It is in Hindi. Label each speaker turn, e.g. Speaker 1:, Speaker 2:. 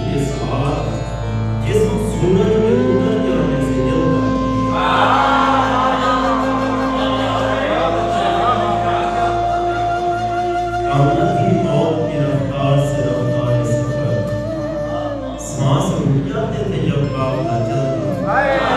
Speaker 1: के साथ जिस सूरज में उतर जाने से जलता कामना की मौत की रफ्तार से रफ्तार सफर सांस रुक जाते थे जब काफिला चलता